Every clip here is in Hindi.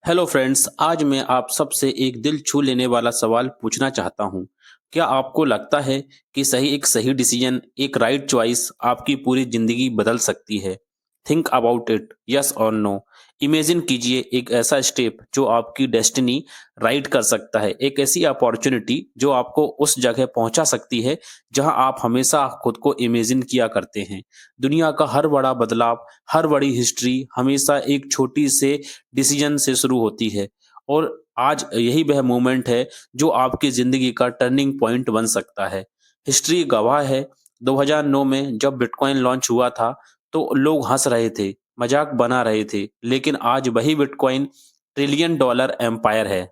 हेलो फ्रेंड्स, आज मैं आप सबसे एक दिल छू लेने वाला सवाल पूछना चाहता हूँ। क्या आपको लगता है कि सही डिसीजन, एक राइट चॉइस आपकी पूरी ज़िंदगी बदल सकती है? थिंक अबाउट इट, यस और नो। इमेजिन कीजिए एक ऐसा स्टेप जो आपकी डेस्टिनी राइट कर सकता है, एक ऐसी अपॉर्च्युनिटी जो आपको उस जगह पहुँचा सकती है, जहाँ आप हमेशा खुद को इमेजिन किया करते हैं। दुनिया का हर बड़ा बदलाव, हर बड़ी हिस्ट्री हमेशा एक छोटी से डिसीजन से शुरू होती है और आज यही वह मोमेंट है जो आपकी ज़िंदगी का टर्निंग पॉइंट बन सकता है। हिस्ट्री गवाह है, 2009 में जब बिटकॉइन लॉन्च हुआ था, तो लोग हँस रहे थे, मज़ाक बना रहे थे, लेकिन आज वही बिटकॉइन ट्रिलियन डॉलर एम्पायर है।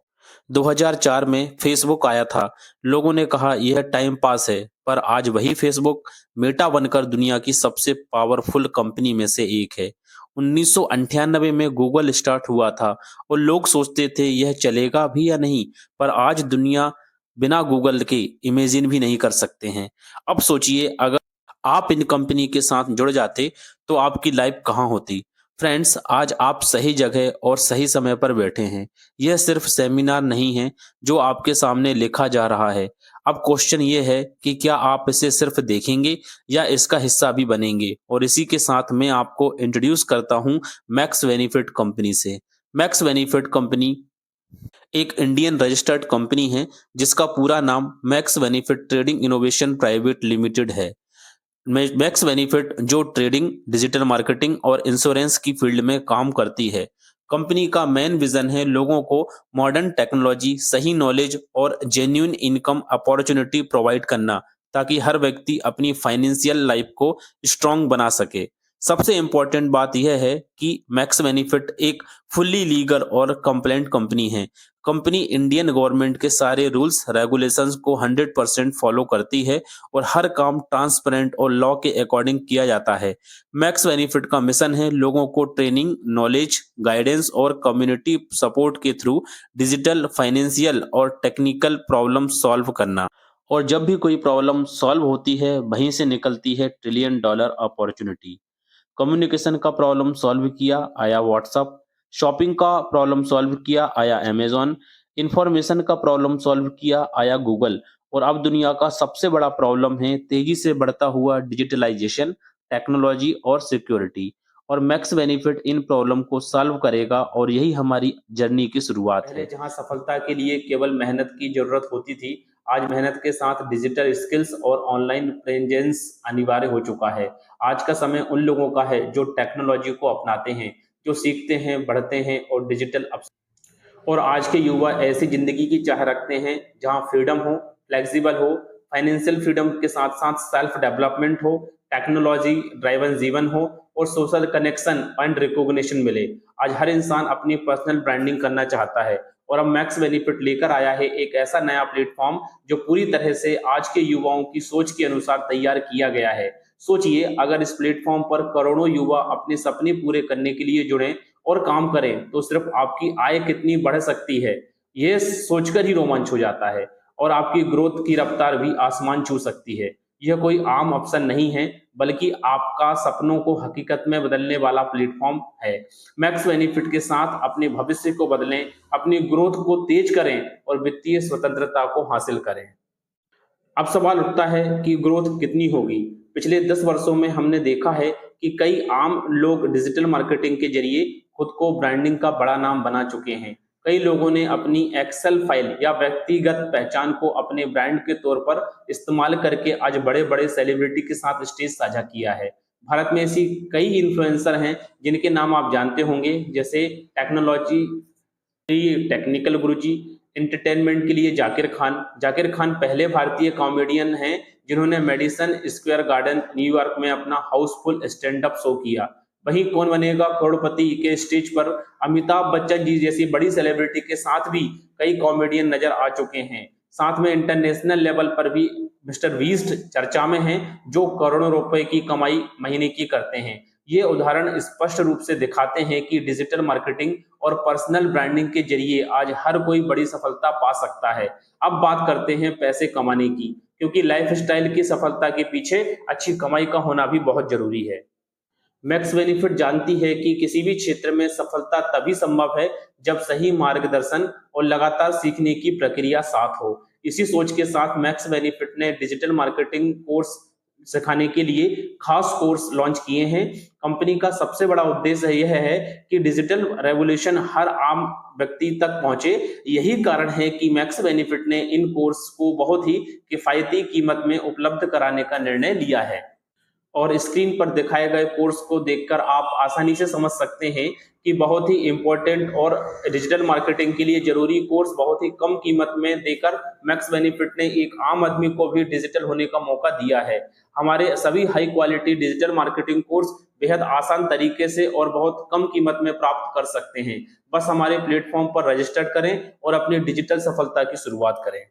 2004 में फेसबुक आया था, लोगों ने कहा यह टाइम पास है, पर आज वही फेसबुक मेटा बनकर दुनिया की सबसे पावरफुल कंपनी में से एक है। 1998 में गूगल स्टार्ट हुआ था और लोग सोचते थे यह चलेगा भी या नहीं, पर आज दुनिया बिना गूगल के इमेजिन भी नहीं कर सकते हैं। अब सोचिए अगर आप इन कंपनी के साथ जुड़ जाते तो आपकी लाइफ कहाँ होती? फ्रेंड्स, आज आप सही जगह और सही समय पर बैठे हैं। यह सिर्फ सेमिनार नहीं है जो आपके सामने लिखा जा रहा है। अब क्वेश्चन ये है कि क्या आप इसे सिर्फ देखेंगे या इसका हिस्सा भी बनेंगे? और इसी के साथ मैं आपको इंट्रोड्यूस करता हूँ मैक्स बेनिफिट कंपनी से। मैक्स बेनिफिट कंपनी एक इंडियन रजिस्टर्ड कंपनी है जिसका पूरा नाम max benefit trading innovation private limited है। मैक्स बेनिफिट जो ट्रेडिंग, डिजिटल मार्केटिंग और इंश्योरेंस की फील्ड में काम करती है। कंपनी का मेन विजन है लोगों को मॉडर्न टेक्नोलॉजी, सही नॉलेज और जेन्युइन इनकम अपॉर्चुनिटी प्रोवाइड करना, ताकि हर व्यक्ति अपनी फाइनेंशियल लाइफ को स्ट्रांग बना सके। सबसे इम्पोर्टेंट बात यह है कि मैक्स बेनिफिट एक फुल्ली लीगल और कंप्लायंट कंपनी है। कंपनी इंडियन गवर्नमेंट के सारे रूल्स रेगुलेशंस को 100% फॉलो करती है और हर काम ट्रांसपेरेंट और लॉ के अकॉर्डिंग किया जाता है। मैक्स बेनिफिट का मिशन है लोगों को ट्रेनिंग, नॉलेज, गाइडेंस और कम्युनिटी सपोर्ट के थ्रू डिजिटल, फाइनेंशियल और टेक्निकल प्रॉब्लम सॉल्व करना। और जब भी कोई प्रॉब्लम सॉल्व होती है, वहीं से निकलती है ट्रिलियन डॉलर अपॉर्चुनिटी। कम्युनिकेशन का प्रॉब्लम सॉल्व किया, आया व्हाट्सअप। शॉपिंग का प्रॉब्लम सॉल्व किया, आया अमेज़न। इन्फॉर्मेशन का प्रॉब्लम सॉल्व किया, आया गूगल। और अब दुनिया का सबसे बड़ा प्रॉब्लम है तेजी से बढ़ता हुआ डिजिटलाइजेशन, टेक्नोलॉजी और सिक्योरिटी। और मैक्स बेनिफिट इन प्रॉब्लम को सॉल्व करेगा और यही हमारी जर्नी की शुरुआत है। पहले जहां सफलता के लिए केवल मेहनत की जरूरत होती थी, आज मेहनत के साथ डिजिटल स्किल्स और ऑनलाइन प्रेजेंस अनिवार्य हो चुका है। आज का समय उन लोगों का है जो टेक्नोलॉजी को अपनाते हैं, जो सीखते हैं, बढ़ते हैं और डिजिटल और आज के युवा ऐसी जिंदगी की चाह रखते हैं जहां फ्रीडम हो, फ्लेक्सिबल हो, फाइनेंशियल फ्रीडम के साथ साथ सेल्फ डेवलपमेंट हो, टेक्नोलॉजी ड्राइवन जीवन हो और सोशल कनेक्शन एंड रिकॉग्निशन मिले। आज हर इंसान अपनी पर्सनल ब्रांडिंग करना चाहता है और अब मैक्स बेनिफिट लेकर आया है एक ऐसा नया प्लेटफॉर्म जो पूरी तरह से आज के युवाओं की सोच के अनुसार तैयार किया गया है। सोचिए अगर इस प्लेटफॉर्म पर करोड़ों युवा अपने सपने पूरे करने के लिए जुड़े और काम करें, तो सिर्फ आपकी आय कितनी बढ़ सकती है, यह सोचकर ही रोमांच हो जाता है। और आपकी ग्रोथ की रफ्तार भी आसमान छू सकती है। यह कोई आम ऑप्शन नहीं है, बल्कि आपका सपनों को हकीकत में बदलने वाला प्लेटफॉर्म है। मैक्स बेनिफिट के साथ अपने भविष्य को बदलें, अपनी ग्रोथ को तेज करें और वित्तीय स्वतंत्रता को हासिल करें। अब सवाल उठता है कि ग्रोथ कितनी होगी। पिछले 10 वर्षों में हमने देखा है कि कई आम लोग डिजिटल मार्केटिंग के जरिए खुद को ब्रांडिंग का बड़ा नाम बना चुके हैं। कई लोगों ने अपनी एक्सेल फाइल या व्यक्तिगत पहचान को अपने ब्रांड के तौर पर इस्तेमाल करके आज बड़े बड़े सेलिब्रिटी के साथ स्टेज साझा किया है। भारत में ऐसी कई इन्फ्लुएंसर हैं जिनके नाम आप जानते होंगे, जैसे टेक्नोलॉजी टेक्निकल गुरुजी, एंटरटेनमेंट के लिए जाकिर खान पहले भारतीय कॉमेडियन हैं जिन्होंने मेडिसन स्क्वायर गार्डन न्यूयॉर्क में अपना हाउसफुल स्टैंड अप शो किया। वहीं कौन बनेगा करोड़पति के स्टेज पर अमिताभ बच्चन जी जैसी बड़ी सेलिब्रिटी के साथ भी कई कॉमेडियन नजर आ चुके हैं। साथ में इंटरनेशनल लेवल पर भी मिस्टर बीस्ट चर्चा में हैं, जो करोड़ों रुपए की कमाई महीने की करते हैं। ये उदाहरण स्पष्ट रूप से दिखाते हैं कि डिजिटल मार्केटिंग और पर्सनल ब्रांडिंग के जरिए आज हर कोई बड़ी सफलता पा सकता है। अब बात करते हैं पैसे कमाने की, क्योंकि लाइफस्टाइल की सफलता के पीछे अच्छी कमाई का होना भी बहुत जरूरी है। मैक्स बेनिफिट जानती है कि किसी भी क्षेत्र में सफलता तभी संभव है जब सही मार्गदर्शन और लगातार सीखने की प्रक्रिया साथ हो। इसी सोच के साथ मैक्स बेनिफिट ने डिजिटल मार्केटिंग कोर्स सिखाने के लिए खास कोर्स लॉन्च किए हैं। कंपनी का सबसे बड़ा उद्देश्य यह है कि डिजिटल रेवोल्यूशन हर आम व्यक्ति तक पहुंचे। यही कारण है कि मैक्स बेनिफिट ने इन कोर्स को बहुत ही किफायती कीमत में उपलब्ध कराने का निर्णय लिया है। और स्क्रीन पर दिखाए गए कोर्स को देखकर आप आसानी से समझ सकते हैं कि बहुत ही इंपॉर्टेंट और डिजिटल मार्केटिंग के लिए जरूरी कोर्स बहुत ही कम कीमत में देकर मैक्स बेनिफिट ने एक आम आदमी को भी डिजिटल होने का मौका दिया है। हमारे सभी high quality digital marketing course बेहद आसान तरीके से और बहुत कम कीमत में प्राप्त कर सकते हैं। बस हमारे प्लेटफॉर्म पर रजिस्टर करें और अपनी डिजिटल सफलता की शुरुआत करें।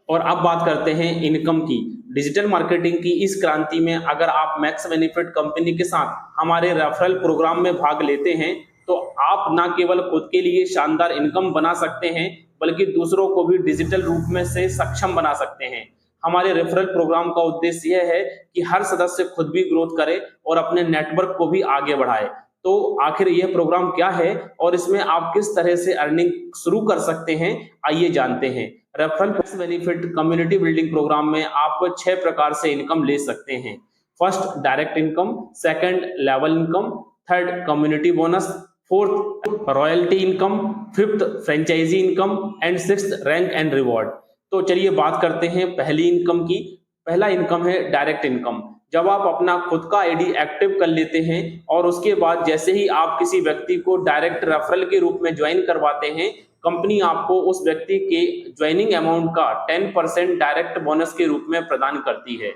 और अब बात करते हैं इनकम की। डिजिटल मार्केटिंग की इस क्रांति में अगर आप मैक्स बेनिफिट कंपनी के साथ हमारे रेफरल प्रोग्राम में भाग लेते हैं तो आप न केवल खुद के लिए शानदार इनकम बना सकते हैं बल्कि दूसरों को भी डिजिटल रूप में से सक्षम बना सकते हैं। हमारे रेफरल प्रोग्राम का उद्देश्य यह है कि हर सदस्य खुद भी ग्रोथ करे और अपने नेटवर्क को भी आगे बढ़ाए। तो आखिर यह प्रोग्राम क्या है और इसमें आप किस तरह से अर्निंग शुरू कर सकते हैं, आइए जानते हैं। Referral benefit community building program में आप 6 प्रकार से इनकम ले सकते हैं। First direct income, second level income, third community bonus, fourth royalty income, fifth franchise income and sixth rank and reward. तो चलिए बात करते हैं पहली इनकम की। पहला इनकम है डायरेक्ट इनकम। जब आप अपना खुद का आईडी एक्टिव कर लेते हैं और उसके बाद जैसे ही आप किसी व्यक्ति को डायरेक्ट रेफरल के रूप में ज्वाइन करवाते हैं, कंपनी आपको उस व्यक्ति के ज्वाइनिंग अमाउंट का 10% डायरेक्ट बोनस के रूप में प्रदान करती है।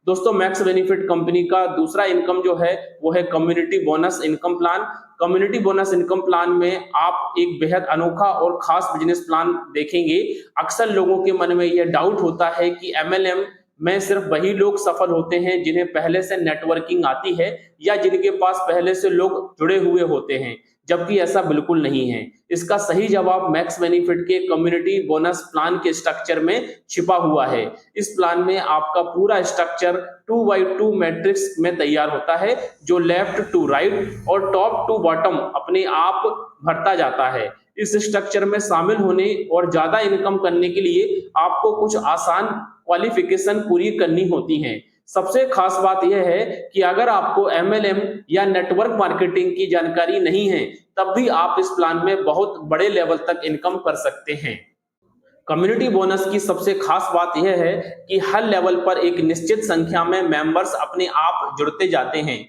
दोस्तों, मैक्स बेनिफिट कंपनी का दूसरा इनकम जो है वो है community bonus income plan. Community bonus income plan में आप एक बेहद अनोखा और खास बिजनेस प्लान देखेंगे। अक्सर लोगों के मन में यह डाउट होता है कि एमएलएम में सिर्फ वही लोग सफल होते हैं जिन्हें पहले से नेटवर्किंग आती है या जिनके पास पहले से लोग जुड़े हुए होते हैं, जबकि ऐसा बिल्कुल नहीं है। इसका सही जवाब मैक्स बेनिफिट के कम्युनिटी बोनस प्लान के स्ट्रक्चर में छिपा हुआ है। इस प्लान में आपका पूरा स्ट्रक्चर 2x2 मैट्रिक्स में तैयार होता है, जो लेफ्ट टू राइट और टॉप टू बॉटम अपने आप भरता जाता है। इस स्ट्रक्चर में शामिल होने और ज्यादा इनकम करने के लिए आपको कुछ आसान क्वालिफिकेशन पूरी करनी होती हैं। सबसे खास बात यह है कि अगर आपको एमएलएम या नेटवर्क मार्केटिंग की जानकारी नहीं है, तब भी आप इस प्लान में बहुत बड़े लेवल तक इनकम कर सकते हैं। कम्युनिटी बोनस की सबसे खास बात यह है कि हर लेवल पर एक निश्चित संख्या में मेंबर्स अपने आप जुड़ते जाते हैं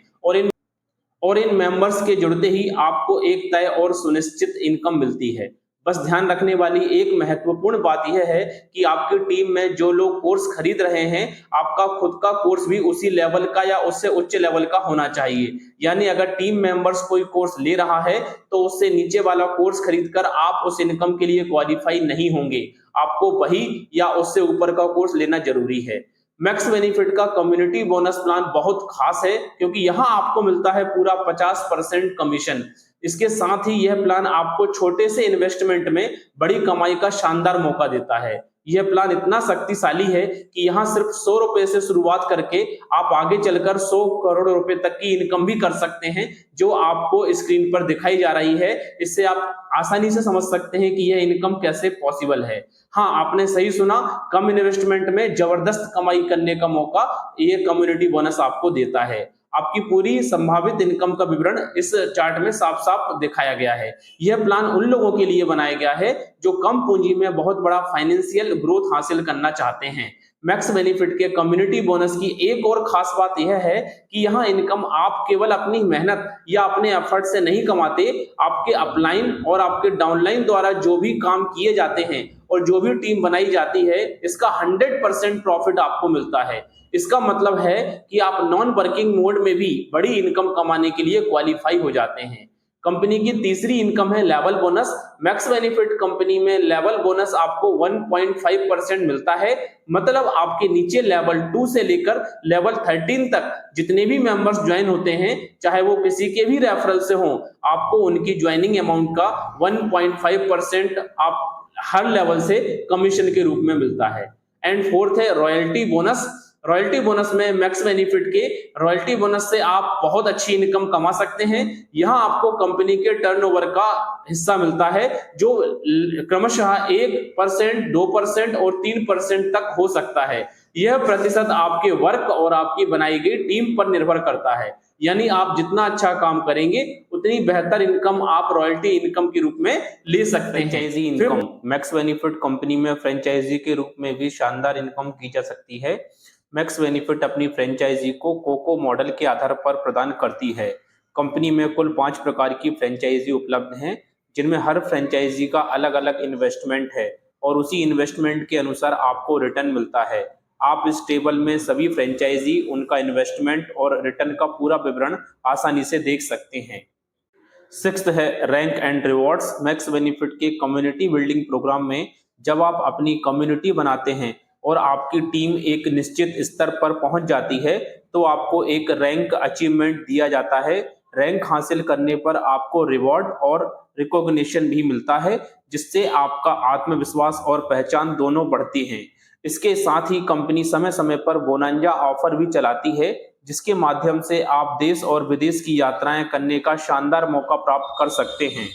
और इन मेंबर्स के जुड़ते ही आपको एक तय और सुनिश्चित इनकम मिलती है। बस ध्यान रखने वाली एक महत्वपूर्ण बात यह है कि आपकी टीम में जो लोग कोर्स खरीद रहे हैं, आपका खुद का कोर्स भी उसी लेवल का या उससे उच्च लेवल का होना चाहिए। यानी अगर टीम मेंबर्स कोई कोर्स ले रहा है तो उससे नीचे वाला कोर्स खरीदकर आप उस इनकम के लिए क्वालिफाई नहीं होंगे। आपको वही या उससे ऊपर का कोर्स लेना जरूरी है। मैक्स बेनिफिट का कम्युनिटी बोनस प्लान बहुत खास है क्योंकि यहां आपको मिलता है पूरा 50% कमीशन। इसके साथ ही यह प्लान आपको छोटे से इन्वेस्टमेंट में बड़ी कमाई का शानदार मौका देता है। यह प्लान इतना शक्तिशाली है कि यहाँ सिर्फ 100 रुपए से शुरुआत करके आप आगे चलकर 100 करोड़ रुपए तक की इनकम भी कर सकते हैं, जो आपको स्क्रीन पर दिखाई जा रही है। इससे आप आसानी से समझ सकते हैं कि यह इनकम कैसे पॉसिबल है। हाँ, आपने सही सुना, कम इन्वेस्टमेंट में जबरदस्त कमाई करने का मौका ये कम्युनिटी बोनस आपको देता है। आपकी पूरी संभावित इनकम का विवरण इस चार्ट में साफ साफ दिखाया गया है। यह प्लान उन लोगों के लिए बनाया गया है जो कम पूंजी में बहुत बड़ा फाइनेंशियल ग्रोथ हासिल करना चाहते हैं। मैक्स बेनिफिट के कम्युनिटी बोनस की एक और खास बात यह है कि यहाँ इनकम आप केवल अपनी मेहनत या अपने एफर्ट से नहीं कमाते, आपके अपलाइन और आपके डाउनलाइन द्वारा जो भी काम किए जाते हैं और जो भी टीम बनाई जाती है, इसका 100% प्रॉफिट आपको मिलता है। इसका मतलब है कि आप नॉन वर्किंग मोड में भी बड़ी इनकम कमाने के लिए क्वालिफाई हो जाते हैं। कंपनी की तीसरी इनकम है level bonus. Max benefit company में लेवल बोनस आपको 1.5% मिलता है। मतलब आपके नीचे लेवल 2 से लेकर लेवल 13 तक जितने भी मेंबर्स ज्वाइन होते हैं, चाहे वो किसी के भी रेफरल से हों, आपको उनकी ज्वाइनिंग अमाउंट का 1.5% आप हर लेवल से कमीशन के रूप में मिलता है। एंड फोर्थ है रॉयल्टी बोनस। रॉयल्टी बोनस में मैक्स बेनिफिट के रॉयल्टी बोनस से आप बहुत अच्छी इनकम कमा सकते हैं। यहाँ आपको कंपनी के टर्नओवर का हिस्सा मिलता है जो क्रमशः 1%, 2% और 3% तक हो सकता है। यह प्रतिशत आपके वर्क और आपकी बनाई गई टीम पर निर्भर करता है। यानी आप जितना अच्छा काम करेंगे उतनी बेहतर इनकम आप रॉयल्टी इनकम के रूप में ले सकते हैं। Franchise income, Max benefit company में फ्रेंचाइजी के रूप में भी शानदार इनकम की जा सकती है। मैक्स बेनिफिट अपनी फ्रेंचाइजी को कोको मॉडल के आधार पर प्रदान करती है। कंपनी में कुल 5 प्रकार की फ्रेंचाइजी उपलब्ध हैं, जिनमें हर फ्रेंचाइजी का अलग अलग इन्वेस्टमेंट है और उसी इन्वेस्टमेंट के अनुसार आपको रिटर्न मिलता है। आप इस टेबल में सभी फ्रेंचाइजी, उनका इन्वेस्टमेंट और रिटर्न का पूरा विवरण आसानी से देख सकते हैं। सिक्स्थ है rank and rewards. Max benefit के कम्युनिटी बिल्डिंग प्रोग्राम में जब आप अपनी कम्युनिटी बनाते हैं और आपकी टीम एक निश्चित स्तर पर पहुंच जाती है तो आपको एक रैंक अचीवमेंट दिया जाता है। रैंक हासिल करने पर आपको रिवॉर्ड और रिकॉग्निशन भी मिलता है, जिससे आपका आत्मविश्वास और पहचान दोनों बढ़ती हैं। इसके साथ ही कंपनी समय समय पर बोनंजा ऑफर भी चलाती है, जिसके माध्यम से आप देश और विदेश की यात्राएं करने का शानदार मौका प्राप्त कर सकते हैं।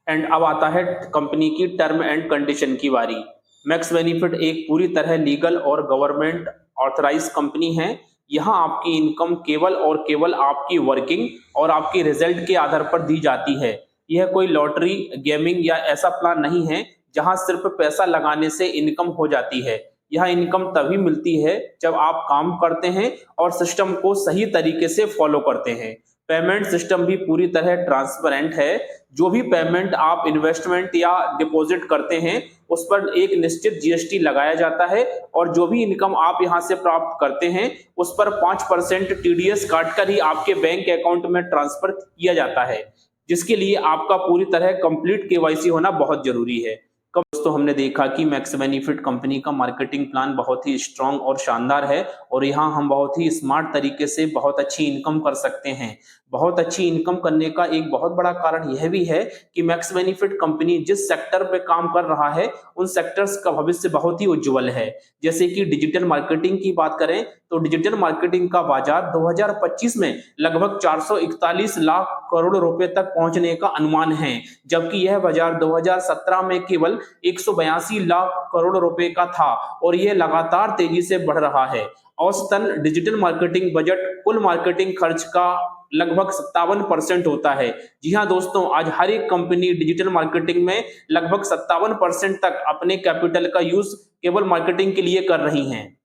एंड अब आता है कंपनी की टर्म एंड कंडीशन की बारी। मैक्स बेनिफिट एक पूरी तरह लीगल और गवर्नमेंट ऑथराइज कंपनी है। यहाँ आपकी इनकम केवल और केवल आपकी वर्किंग और आपकी रिजल्ट के आधार पर दी जाती है। यह कोई लॉटरी, गेमिंग या ऐसा प्लान नहीं है जहां सिर्फ पैसा लगाने से इनकम हो जाती है। यह इनकम तभी मिलती है जब आप काम करते हैं और सिस्टम को सही तरीके से फॉलो करते हैं। पेमेंट सिस्टम भी पूरी तरह ट्रांसपेरेंट है। जो भी पेमेंट आप इन्वेस्टमेंट या डिपॉजिट करते हैं उस पर एक निश्चित जीएसटी लगाया जाता है और जो भी इनकम आप यहां से प्राप्त करते हैं उस पर 5% टीडीएस काटकर ही आपके बैंक अकाउंट में ट्रांसफर किया जाता है, जिसके लिए आपका पूरी तरह कंप्लीट केवाईसी होना बहुत जरूरी है। दोस्तों, हमने देखा कि मैक्स बेनिफिट कंपनी का मार्केटिंग प्लान बहुत ही स्ट्रांग और शानदार है और यहाँ हम बहुत ही स्मार्ट तरीके से बहुत अच्छी इनकम कर सकते हैं। बहुत अच्छी इनकम करने का एक बहुत बड़ा कारण यह भी है कि मैक्स बेनिफिट कंपनी जिस सेक्टर पे काम कर रहा है उन सेक्टर्स का भविष्य बहुत ही उज्जवल है। जैसे कि डिजिटल मार्केटिंग की बात करें तो डिजिटल मार्केटिंग का बाजार 2025 में लगभग 441 लाख करोड़ रुपए तक पहुंचने का अनुमान है, जबकि यह बाजार 2017 में केवल 182 लाख करोड़ रुपए का था और यह लगातार तेजी से बढ़ रहा है। औसतन डिजिटल मार्केटिंग बजट कुल मार्केटिंग खर्च का लगभग 57% होता है। जी हाँ दोस्तों, आज हर एक कंपनी डिजिटल मार्केटिंग में लगभग 57% तक अपने कैपिटल का यूज केवल मार्केटिंग के लिए कर रही हैं।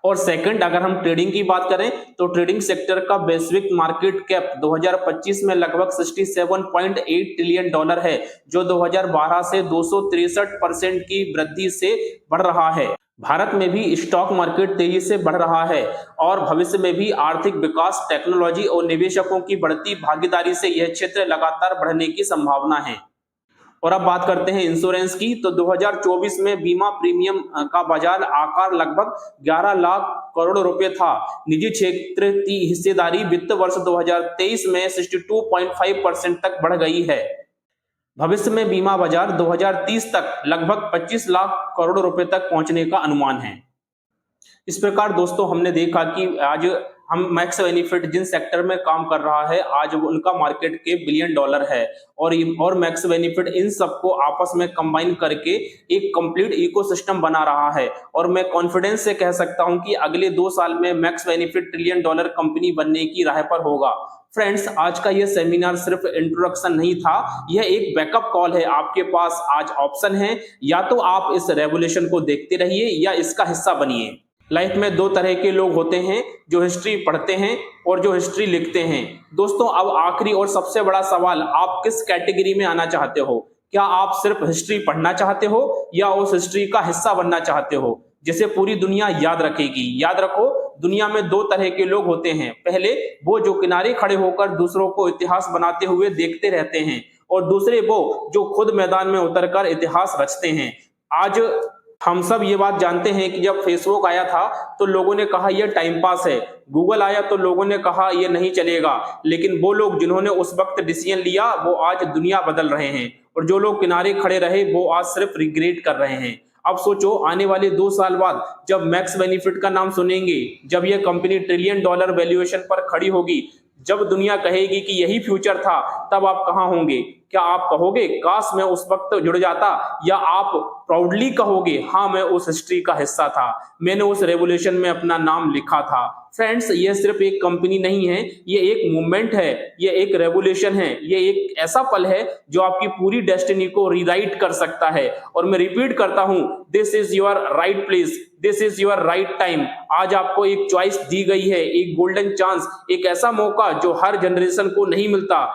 और सेकंड, अगर हम ट्रेडिंग की बात करें तो ट्रेडिंग सेक्टर का वैश्विक मार्केट कैप 2025 में लगभग 67.8 ट्रिलियन डॉलर है, जो 2012 से 263% की वृद्धि से बढ़ रहा है। भारत में भी स्टॉक मार्केट तेजी से बढ़ रहा है और भविष्य में भी आर्थिक विकास, टेक्नोलॉजी और निवेशकों की बढ़ती भागीदारी से यह क्षेत्र लगातार बढ़ने की संभावना है। और अब बात करते हैं इंश्योरेंस की, तो 2024 में बीमा प्रीमियम का बाजार आकार लगभग 11 लाख करोड़ रुपए था। निजी क्षेत्र की हिस्सेदारी वित्त वर्ष 2023 में 62.5% तक बढ़ गई है। भविष्य में बीमा बाजार 2030 तक लगभग 25 लाख करोड़ रुपए तक पहुंचने का अनुमान है। इस प्रकार दोस्तों, हमने देखा कि आज हम मैक्स बेनिफिट जिन सेक्टर में काम कर रहा है आज उनका मार्केट के बिलियन डॉलर है और मैक्स बेनिफिट इन सबको आपस में कंबाइन करके एक कंप्लीट इकोसिस्टम बना रहा है और मैं कॉन्फिडेंस से कह सकता हूं कि अगले 2 साल में max benefit trillion dollar company बनने की राह पर होगा। फ्रेंड्स, आज का यह सेमिनार सिर्फ इंट्रोडक्शन नहीं था, यह एक बैकअप कॉल है। आपके पास आज ऑप्शन है, या तो आप इस रेवोल्यूशन को देखते रहिए या इसका हिस्सा बनिए। लाइफ में 2 तरह के लोग होते हैं, जो हिस्ट्री पढ़ते हैं और जो हिस्ट्री लिखते हैं। दोस्तों, अब आखिरी और सबसे बड़ा सवाल, आप किस कैटेगरी में आना चाहते हो? क्या आप सिर्फ हिस्ट्री पढ़ना चाहते हो या उस हिस्ट्री का हिस्सा बनना चाहते हो जिसे पूरी दुनिया याद रखेगी? याद रखो, दुनिया में 2 तरह के लोग होते हैं। पहले वो जो किनारे खड़े होकर दूसरों को इतिहास बनाते हुए देखते रहते हैं और दूसरे वो जो खुद मैदान में उतरकर इतिहास रचते हैं। आज हम सब ये बात जानते हैं कि जब फेसबुक आया था तो लोगों ने कहा यह टाइम पास है, गूगल आया तो लोगों ने कहा यह नहीं चलेगा, लेकिन वो लोग जिन्होंने उस वक्त डिसीजन लिया वो आज दुनिया बदल रहे हैं और जो लोग किनारे खड़े रहे वो आज सिर्फ रिग्रेट कर रहे हैं। अब सोचो आने वाले 2 साल बाद जब मैक्स बेनिफिट का नाम सुनेंगे, जब यह कंपनी ट्रिलियन डॉलर वैल्यूएशन पर खड़ी होगी, जब दुनिया कहेगी कि यही फ्यूचर था, तब आप कहां होंगे? क्या आप कहोगे काश मैं उस वक्त जुड़ जाता, या आप प्राउडली कहोगे हाँ मैं उस हिस्ट्री का हिस्सा था, मैंने उस रेवोल्यूशन में अपना नाम लिखा था? फ्रेंड्स, ये सिर्फ एक कंपनी नहीं है, ये एक मूवमेंट है, ये एक रेवोल्यूशन है, ये एक ऐसा पल है जो आपकी पूरी डेस्टिनी को रीराइट कर सकता है। और मैं रिपीट करता हूं, this is your right place, this is your right time. आज आपको एक चॉइस दी गई है, एक गोल्डन चांस, एक ऐसा मौका जो हर जनरेशन को नहीं मिलता।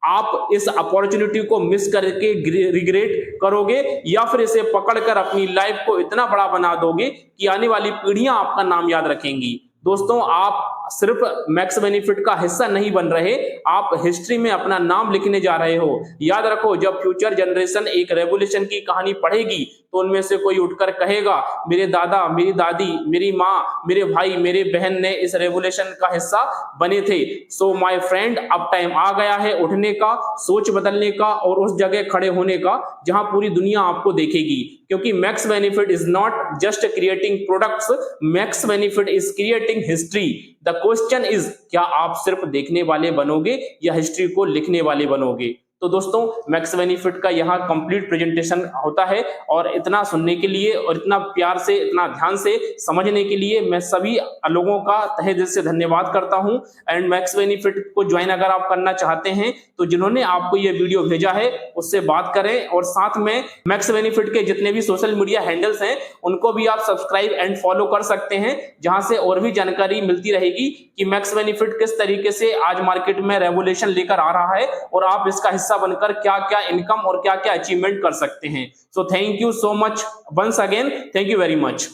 आप इस अपॉर्चुनिटी को मिस करके रिग्रेट करोगे, या फिर इसे पकड़कर अपनी लाइफ को इतना बड़ा बना दोगे कि आने वाली पीढ़ियां आपका नाम याद रखेंगी। दोस्तों, आप सिर्फ मैक्स बेनिफिट का हिस्सा नहीं बन रहे, आप हिस्ट्री में अपना नाम लिखने जा रहे हो। याद रखो, जब फ्यूचर जनरेशन एक रेवोल्यूशन की कहानी पढ़ेगी तो उनमें से कोई उठकर कहेगा मेरे दादा, मेरी दादी, मेरी माँ, मेरे भाई, मेरे बहन ने इस रेवोल्यूशन का हिस्सा बने थे। सो माय फ्रेंड, अब टाइम आ गया है उठने का, सोच बदलने का और उस जगह खड़े होने का जहां पूरी दुनिया आपको देखेगी। क्योंकि max benefit is not just creating products, max benefit is creating history. The question is, क्या आप सिर्फ देखने वाले बनोगे या हिस्ट्री को लिखने वाले बनोगे? तो दोस्तों, मैक्स बेनिफिट का यहाँ कंप्लीट प्रेजेंटेशन होता है, और इतना सुनने के लिए और इतना प्यार से, इतना ध्यान से समझने के लिए मैं सभी लोगों का तहे दिल से धन्यवाद करता हूं। एंड मैक्स बेनिफिट को ज्वाइन अगर आप करना चाहते हैं तो जिन्होंने आपको ये वीडियो भेजा है उससे बात करें, और साथ में मैक्स बेनिफिट के जितने भी सोशल मीडिया हैंडल्स हैं उनको भी आप सब्सक्राइब एंड फॉलो कर सकते हैं, जहां से और भी जानकारी मिलती रहेगी कि मैक्स बेनिफिट किस तरीके से आज मार्केट में रेवोल्यूशन लेकर आ रहा है, और आप इसका हिस्सा बनकर क्या क्या इनकम और क्या क्या अचीवमेंट कर सकते हैं। So thank you so much once again, thank you very much.